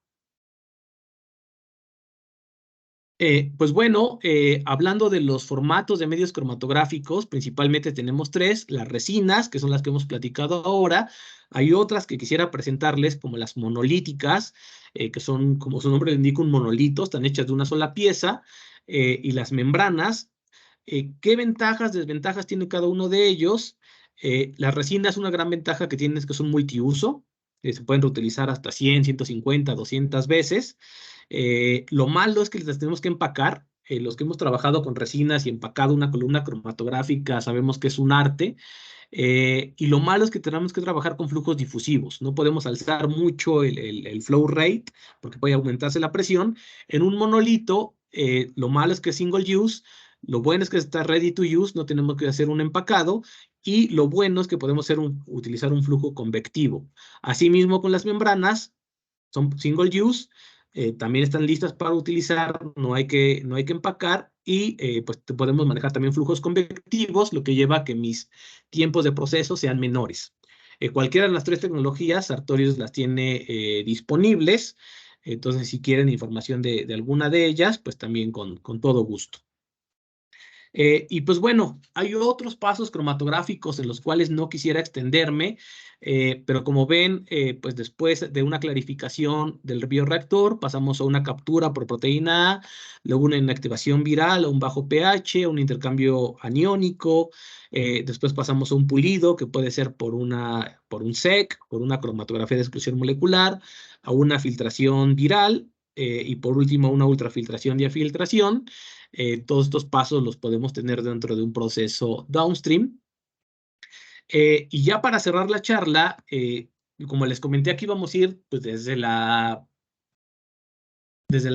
Pues bueno, hablando de los formatos de medios cromatográficos, principalmente tenemos tres: las resinas, que son las que hemos platicado ahora. Hay otras que quisiera presentarles, como las monolíticas, que son, como su nombre le indica, un monolito, están hechas de una sola pieza, y las membranas. ¿Qué ventajas, desventajas tiene cada uno de ellos? Las resinas, una gran ventaja que tienen es que son multiuso, se pueden reutilizar hasta 100, 150, 200 veces. Lo malo es que las tenemos que empacar. Los que hemos trabajado con resinas y empacado una columna cromatográfica sabemos que es un arte. Y lo malo es que tenemos que trabajar con flujos difusivos. No podemos alzar mucho el flow rate porque puede aumentarse la presión. En un monolito, lo malo es que es single use. Lo bueno es que está ready to use, no tenemos que hacer un empacado. Y lo bueno es que podemos utilizar un flujo convectivo. Asimismo, con las membranas, son single use, también están listas para utilizar, no hay que empacar y pues podemos manejar también flujos convectivos, lo que lleva a que mis tiempos de proceso sean menores. Cualquiera de las tres tecnologías, Sartorius las tiene disponibles, entonces si quieren información de alguna de ellas, pues también con todo gusto. Y pues bueno, hay otros pasos cromatográficos en los cuales no quisiera extenderme, pero como ven, pues después de una clarificación del bioreactor, pasamos a una captura por proteína A, luego una inactivación viral a un bajo pH, un intercambio aniónico, después pasamos a un pulido, que puede ser por un SEC, por una cromatografía de exclusión molecular, a una filtración viral, y por último una ultrafiltración y afiltración. Todos estos pasos los podemos tener dentro de un proceso downstream. Y ya para cerrar la charla, como les comenté, aquí vamos a ir pues, desde la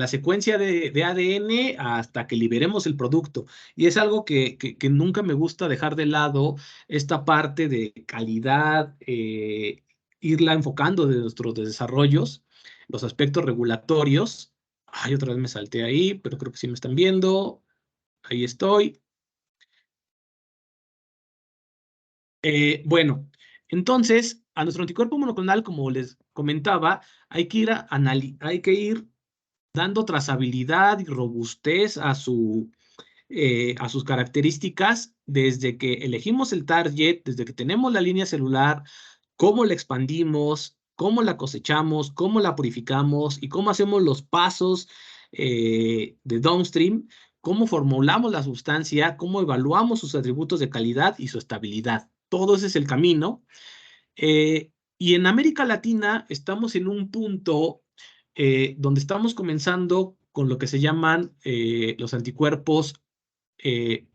secuencia de ADN hasta que liberemos el producto. Y es algo que nunca me gusta dejar de lado, esta parte de calidad, irla enfocando de nuestros desarrollos, los aspectos regulatorios. Ay, otra vez me salté ahí, pero creo que sí me están viendo. Ahí estoy. Bueno, entonces, a nuestro anticuerpo monoclonal, como les comentaba, hay que ir dando trazabilidad y robustez a sus características desde que elegimos el target, desde que tenemos la línea celular, cómo la expandimos, cómo la cosechamos, cómo la purificamos y cómo hacemos los pasos de downstream, cómo formulamos la sustancia, cómo evaluamos sus atributos de calidad y su estabilidad. Todo ese es el camino. Y en América Latina estamos en un punto donde estamos comenzando con lo que se llaman los anticuerpos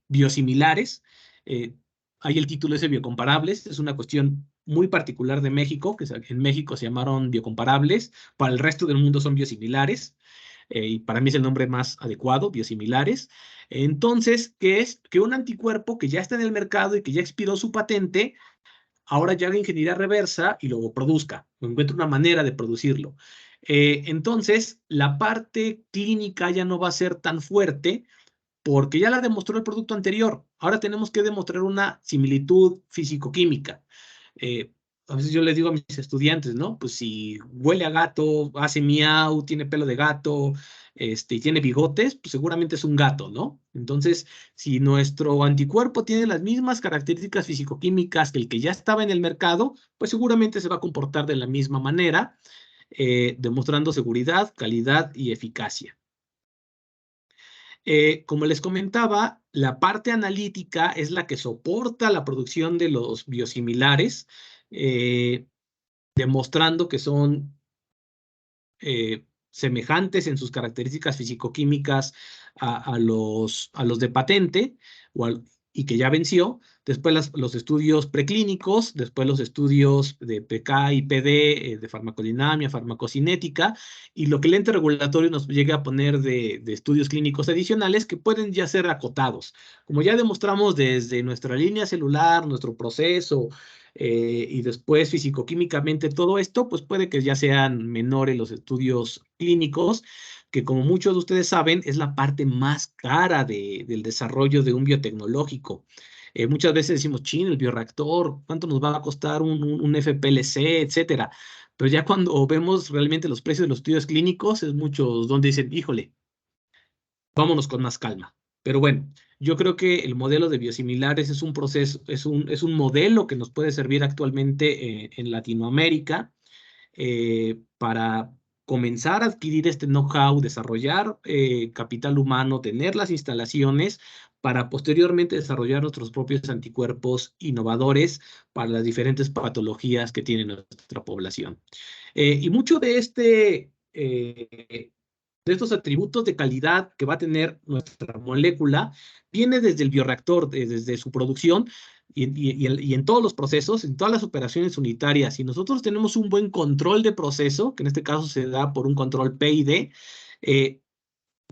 biosimilares. Eh, Ahí el título es de biocomparables, es una cuestión muy particular de México, en México se llamaron biocomparables, para el resto del mundo son biosimilares, y para mí es el nombre más adecuado, biosimilares. Entonces, ¿qué es? Que un anticuerpo que ya está en el mercado y que ya expiró su patente, ahora ya haga ingeniería reversa y lo produzca, o encuentre una manera de producirlo. Entonces, la parte clínica ya no va a ser tan fuerte porque ya la demostró el producto anterior. Ahora tenemos que demostrar una similitud físico-química. Eh, a veces yo les digo a mis estudiantes, ¿no? Pues si huele a gato, hace miau, tiene pelo de gato, y tiene bigotes, pues seguramente es un gato, ¿no? Entonces, si nuestro anticuerpo tiene las mismas características físico-químicas que el que ya estaba en el mercado, pues seguramente se va a comportar de la misma manera, demostrando seguridad, calidad y eficacia. Como les comentaba, la parte analítica es la que soporta la producción de los biosimilares, eh, demostrando que son semejantes en sus características fisicoquímicas a los de patente y que ya venció. Después los estudios preclínicos, después los estudios de PK y PD, de farmacodinamia, farmacocinética, y lo que el ente regulatorio nos llegue a poner de estudios clínicos adicionales que pueden ya ser acotados. Como ya demostramos desde nuestra línea celular, nuestro proceso, y después fisicoquímicamente todo esto, pues puede que ya sean menores los estudios clínicos, que como muchos de ustedes saben, es la parte más cara del desarrollo de un biotecnológico. Muchas veces decimos, chin, el bioreactor, ¿cuánto nos va a costar un FPLC, etcétera? Pero ya cuando vemos realmente los precios de los estudios clínicos, es muchos donde dicen, híjole, vámonos con más calma. Pero bueno, yo creo que el modelo de biosimilares es un proceso, es un modelo que nos puede servir actualmente en Latinoamérica, para comenzar a adquirir este know-how, desarrollar capital humano, tener las instalaciones para posteriormente desarrollar nuestros propios anticuerpos innovadores para las diferentes patologías que tiene nuestra población. Y mucho de estos atributos de calidad que va a tener nuestra molécula viene desde el bioreactor, desde su producción y en todos los procesos, en todas las operaciones unitarias. Si nosotros tenemos un buen control de proceso, que en este caso se da por un control PID,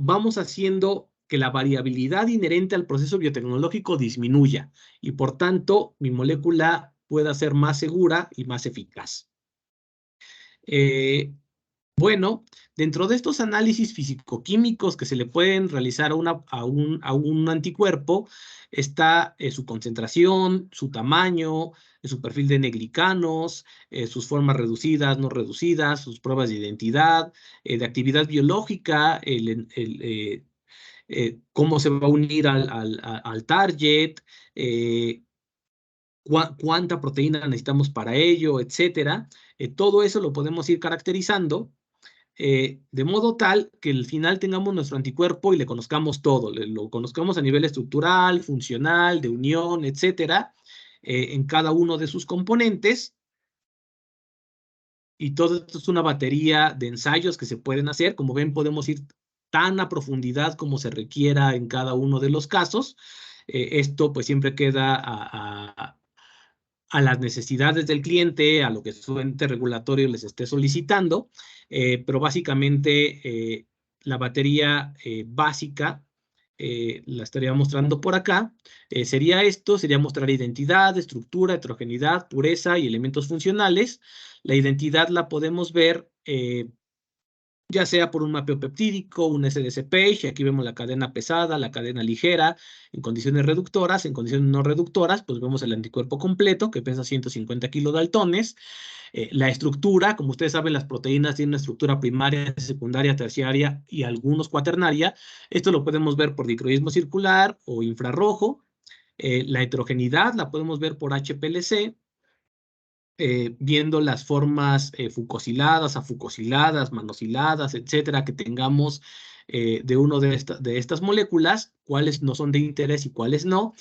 vamos haciendo que la variabilidad inherente al proceso biotecnológico disminuya y por tanto mi molécula pueda ser más segura y más eficaz. Eh, bueno, dentro de estos análisis físico-químicos que se le pueden realizar a un anticuerpo, está su concentración, su tamaño, su perfil de neglicanos, sus formas reducidas, no reducidas, sus pruebas de identidad, de actividad biológica, cómo se va a unir al target, cuánta proteína necesitamos para ello, etcétera. Todo eso lo podemos ir caracterizando de modo tal que al final tengamos nuestro anticuerpo y le conozcamos todo, lo conozcamos a nivel estructural, funcional, de unión, etcétera, en cada uno de sus componentes. Y todo esto es una batería de ensayos que se pueden hacer. Como ven, podemos ir tan a profundidad como se requiera en cada uno de los casos. Esto pues siempre queda a las necesidades del cliente, a lo que su ente regulatorio les esté solicitando, pero básicamente la batería básica la estaría mostrando por acá. Sería esto, sería mostrar identidad, estructura, heterogeneidad, pureza y elementos funcionales. La identidad la podemos ver ya sea por un mapeo peptídico, un SDC page, aquí vemos la cadena pesada, la cadena ligera, en condiciones reductoras, en condiciones no reductoras, pues vemos el anticuerpo completo, que pesa 150 kilodaltones. La estructura, como ustedes saben, las proteínas tienen una estructura primaria, secundaria, terciaria y algunos cuaternaria. Esto lo podemos ver por dicroísmo circular o infrarrojo. La heterogeneidad la podemos ver por HPLC, viendo las formas fucosiladas, afucosiladas, manosiladas, etcétera, que tengamos de uno de estas moléculas, cuáles no son de interés y cuáles no.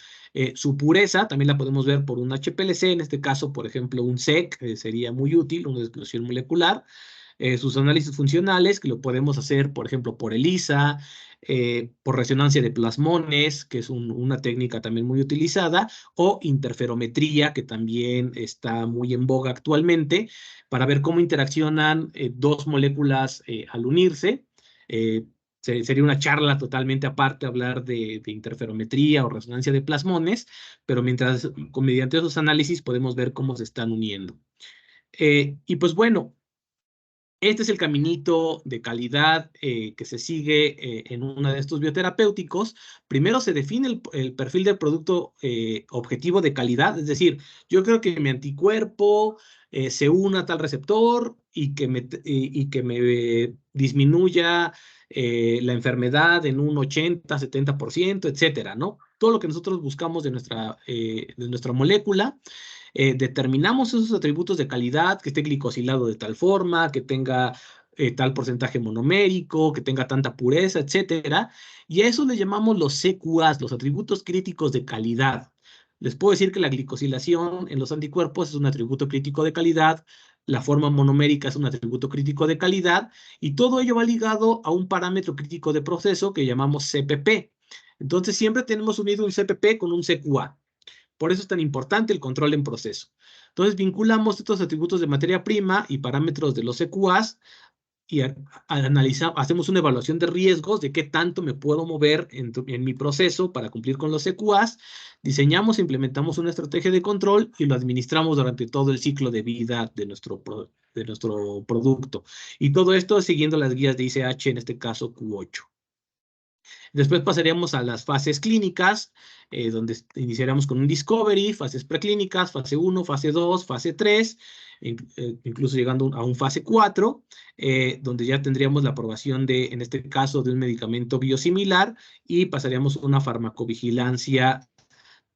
Su pureza también la podemos ver por un HPLC, en este caso, por ejemplo, un SEC sería muy útil, una descomposición molecular. Sus análisis funcionales, que lo podemos hacer, por ejemplo, por ELISA, por resonancia de plasmones, que es una técnica también muy utilizada, o interferometría, que también está muy en boga actualmente, para ver cómo interaccionan dos moléculas al unirse. Eh, Sería una charla totalmente aparte hablar de interferometría o resonancia de plasmones, pero mediante esos análisis podemos ver cómo se están uniendo. Y pues bueno, este es el caminito de calidad que se sigue en uno de estos bioterapéuticos. Primero se define el perfil del producto objetivo de calidad, es decir, yo creo que mi anticuerpo se una a tal receptor y que me disminuya la enfermedad en un 80, 70%, etcétera, ¿no? Todo lo que nosotros buscamos de nuestra molécula. Determinamos esos atributos de calidad, que esté glicosilado de tal forma, que tenga tal porcentaje monomérico, que tenga tanta pureza, etcétera. Y a eso le llamamos los CQAs, los atributos críticos de calidad. Les puedo decir que la glicosilación en los anticuerpos es un atributo crítico de calidad, la forma monomérica es un atributo crítico de calidad, y todo ello va ligado a un parámetro crítico de proceso que llamamos CPP. Entonces siempre tenemos unido un CPP con un CQA. Por eso es tan importante el control en proceso. Entonces vinculamos estos atributos de materia prima y parámetros de los EQAs y analizamos, hacemos una evaluación de riesgos de qué tanto me puedo mover en mi proceso para cumplir con los EQAs. Diseñamos e implementamos una estrategia de control y lo administramos durante todo el ciclo de vida de nuestro producto. Y todo esto siguiendo las guías de ICH, en este caso Q8. Después pasaríamos a las fases clínicas, donde iniciaríamos con un discovery, fases preclínicas, fase 1, fase 2, fase 3, incluso llegando a un fase 4, donde ya tendríamos la aprobación en este caso, de un medicamento biosimilar y pasaríamos a una farmacovigilancia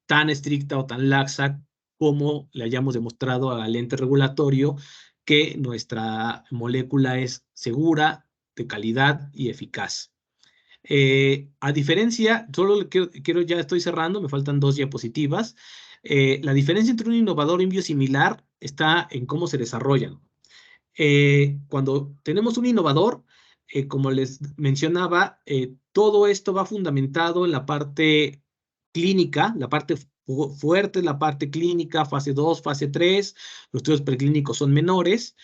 tan estricta o tan laxa como le hayamos demostrado al ente regulatorio que nuestra molécula es segura, de calidad y eficaz. A diferencia, ya estoy cerrando, me faltan 2 diapositivas. La diferencia entre un innovador y un biosimilar está en cómo se desarrollan. Cuando tenemos un innovador, como les mencionaba, todo esto va fundamentado en la parte clínica, la parte fuerte, la parte clínica, fase 2, fase 3, los estudios preclínicos son menores.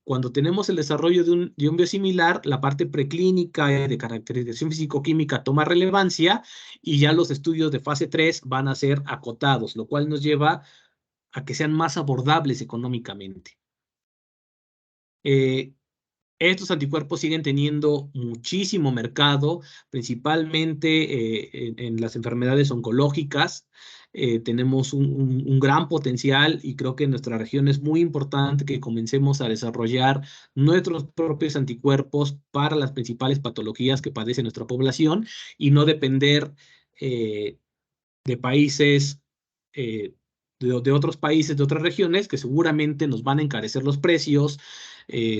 Cuando tenemos el desarrollo de un biosimilar, la parte preclínica de caracterización físico-química toma relevancia y ya los estudios de fase 3 van a ser acotados, lo cual nos lleva a que sean más abordables económicamente. Estos anticuerpos siguen teniendo muchísimo mercado, principalmente en las enfermedades oncológicas. Tenemos un gran potencial y creo que en nuestra región es muy importante que comencemos a desarrollar nuestros propios anticuerpos para las principales patologías que padece nuestra población y no depender de países, de otros países, de otras regiones, que seguramente nos van a encarecer los precios,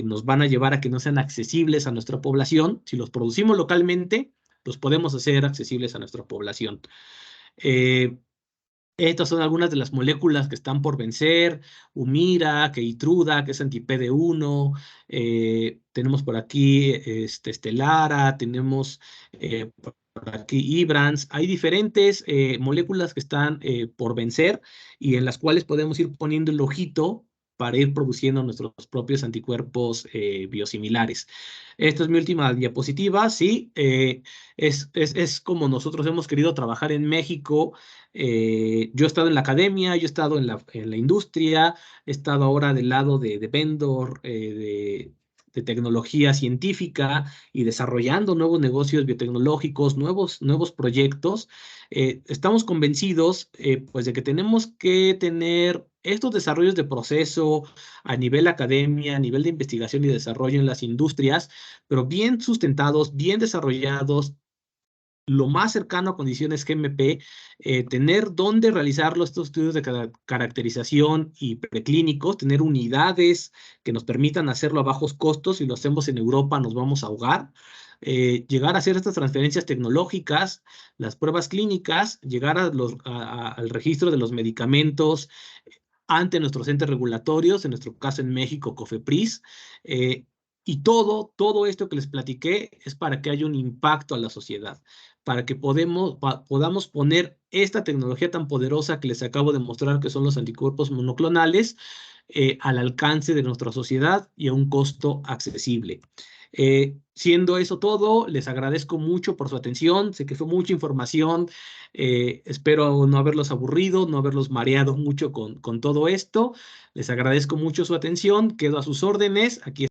nos van a llevar a que no sean accesibles a nuestra población. Si los producimos localmente, los podemos hacer accesibles a nuestra población. Estas son algunas de las moléculas que están por vencer: Humira, Keytruda, que es anti-PD1, tenemos por aquí Stelara, tenemos por aquí Ibrance. Hay diferentes moléculas que están por vencer y en las cuales podemos ir poniendo el ojito para ir produciendo nuestros propios anticuerpos biosimilares. Esta es mi última diapositiva. Sí, es como nosotros hemos querido trabajar en México. Yo he estado en la academia, yo he estado en la industria, he estado ahora del lado de vendor, de tecnología científica y desarrollando nuevos negocios biotecnológicos, nuevos proyectos. Estamos convencidos pues de que tenemos que tener estos desarrollos de proceso a nivel academia, a nivel de investigación y desarrollo en las industrias, pero bien sustentados, bien desarrollados, lo más cercano a condiciones GMP, tener dónde realizar estos estudios de caracterización y preclínicos, tener unidades que nos permitan hacerlo a bajos costos. Si lo hacemos en Europa nos vamos a ahogar. Llegar a hacer estas transferencias tecnológicas, las pruebas clínicas, llegar al registro de los medicamentos ante nuestros entes regulatorios, en nuestro caso en México, COFEPRIS, y todo esto que les platiqué es para que haya un impacto a la sociedad, para que podamos poner esta tecnología tan poderosa que les acabo de mostrar, que son los anticuerpos monoclonales, al alcance de nuestra sociedad y a un costo accesible. Siendo eso todo, les agradezco mucho por su atención. Sé que fue mucha información. Espero no haberlos aburrido, no haberlos mareado mucho con todo esto. Les agradezco mucho su atención. Quedo a sus órdenes. Aquí